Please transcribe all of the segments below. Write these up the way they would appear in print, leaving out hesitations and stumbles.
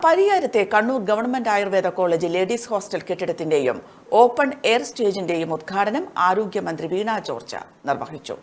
പരിയാരത്തെ Kannur government Ayurveda college ladies hostel കെട്ടിടത്തിന്റെയും open air സ്റ്റേജിന്റെയും ഉദ്ഘാടനം ആരോഗ്യമന്ത്രി വീണ ജോർജ് നിർവഹിച്ചു.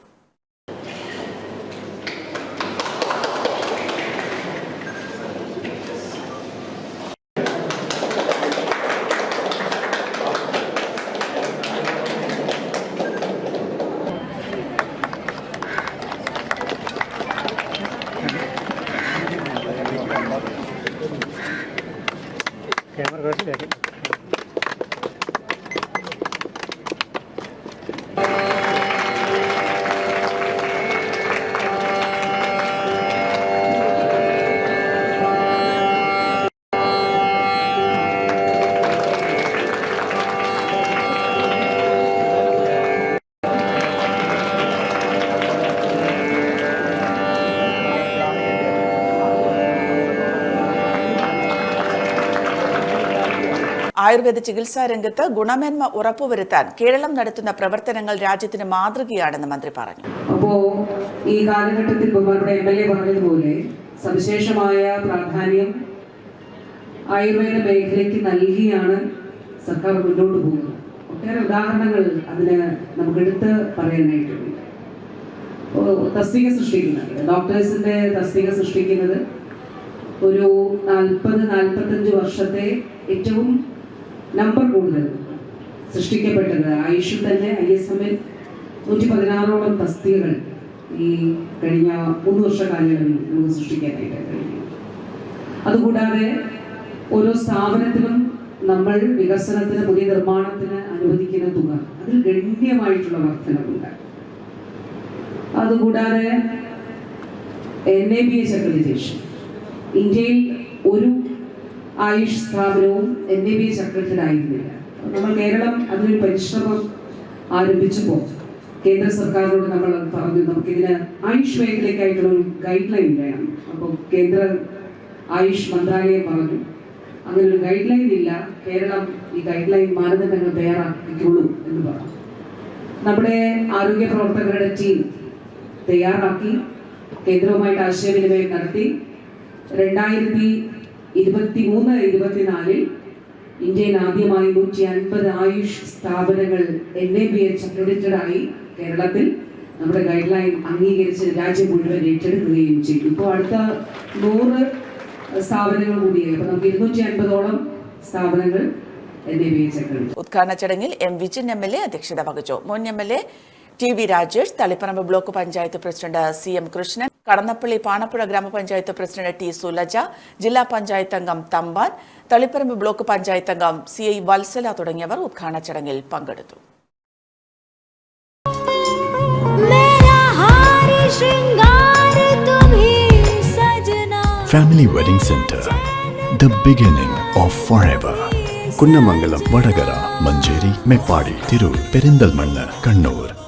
ആയുർവേദ ചികിത്സാ രംഗത്ത് ഗുണമേന്മ ഉറപ്പുവരുത്താൻ കേരളം നടത്തുന്ന പ്രവർത്തനങ്ങൾ രാജ്യത്തിന് മാതൃകയാണെന്ന് മന്ത്രി പറഞ്ഞു. അപ്പോൾ ഈ കാലഘട്ടത്തിൽ MLA പറഞ്ഞതുപോലെ സവിശേഷമായ പ്രാധാന്യം ആയുർവേദ മേഖലയ്ക്ക് നൽകിയാണ് സർക്കാർ മുന്നോട്ട് പോകുന്നത്. ഒട്ടേറെ ഉദാഹരണങ്ങൾ അതിന് നമുക്കെടുത്ത് പറയാനായിട്ടുണ്ട്. തസ്തിക സൃഷ്ടിക്കുന്നത്, ഡോക്ടേഴ്സിന്റെ തസ്തിക സൃഷ്ടിക്കുന്നത് ഒരു 40-45 വർഷത്തെ ഏറ്റവും നമ്പർ കൂടുതൽ സൃഷ്ടിക്കപ്പെട്ടത് ആയുഷിൽ തന്നെ ISMൽ 116ഓളം തസ്തികകൾ ഈ കഴിഞ്ഞ 3 വർഷ കാലയളവിൽ നമുക്ക് സൃഷ്ടിക്കാനായിട്ട് കഴിഞ്ഞു. അതുകൂടാതെ ഓരോ സ്ഥാപനത്തിലും നമ്മൾ വികസനത്തിന്, പുതിയ നിർമ്മാണത്തിന് അനുവദിക്കുന്ന തുക അതിൽ ഗണ്യമായിട്ടുള്ള വർധനവുണ്ട്. അതുകൂടാതെ NABH അക്രഡിറ്റേഷൻ, ഇന്ത്യയിൽ ഒരു ആയുഷ് സ്ഥാപനവും NABH അക്രഡിറ്റഡ് ആയിരുന്നില്ല. നമ്മൾ കേരളം അതിനൊരു പരിശ്രമം ആരംഭിച്ചപ്പോൾ കേന്ദ്ര സർക്കാരിനോട് നമ്മൾ പറഞ്ഞു, നമുക്കിതിന് ആയുഷ് മേഖലയ്ക്കായിട്ടുള്ള ഒരു ഗൈഡ് ലൈൻ വേണം. അപ്പോൾ കേന്ദ്ര ആയുഷ് മന്ത്രാലയം പറഞ്ഞു അങ്ങനെ ഒരു ഗൈഡ് ലൈൻ ഇല്ല, കേരളം ഈ ഗൈഡ് ലൈൻ മാനദണ്ഡങ്ങൾ തയ്യാറാക്കിക്കോളൂ എന്ന് പറഞ്ഞു. നമ്മുടെ ആരോഗ്യ പ്രവർത്തകരുടെ ടീം തയ്യാറാക്കി കേന്ദ്രവുമായിട്ട് ആശയവിനിമയം നടത്തി 2023-24 ഇന്ത്യയിൽ ആദ്യമായി 150 ആയുഷ് സ്ഥാപനങ്ങൾ NABH അക്രഡിറ്റഡ് ആയി കേരളത്തിൽ നമ്മുടെ ഗൈഡ് ലൈൻ അംഗീകരിച്ച് രാജ്യം മുഴുവൻ ഏറ്റെടുക്കുകയും ചെയ്തു. ഇപ്പോൾ അടുത്ത 100 സ്ഥാപനങ്ങൾ കൂടിയായി. അപ്പോൾ നമുക്ക് 250ഓളം സ്ഥാപനങ്ങൾ NABH അക്രഡിറ്റഡ്. ഉദ്ഘാടന ചടങ്ങിൽ വിജിൻ MLA അധ്യക്ഷത വഹിച്ചു. മുൻ MLA TV Rajesh, Taliparamba block panchayat president CM Krishnan, Kadannappally Panappuzha ഗ്രാമപഞ്ചായത്ത് പ്രസിഡന്റ് T സുലജ, ജില്ലാ പഞ്ചായത്ത് അംഗം തമ്പാൻ, തളിപ്പറമ്പ് ബ്ലോക്ക് പഞ്ചായത്ത് അംഗം CI വത്സല തുടങ്ങിയവർ ഉദ്ഘാടന ചടങ്ങിൽ പങ്കെടുത്തു. Family Wedding Center, the beginning of forever. Kunnamangalam, Vadakara, Manjeri, Meppadi, Tirur, Perinthalmanna, Kannur.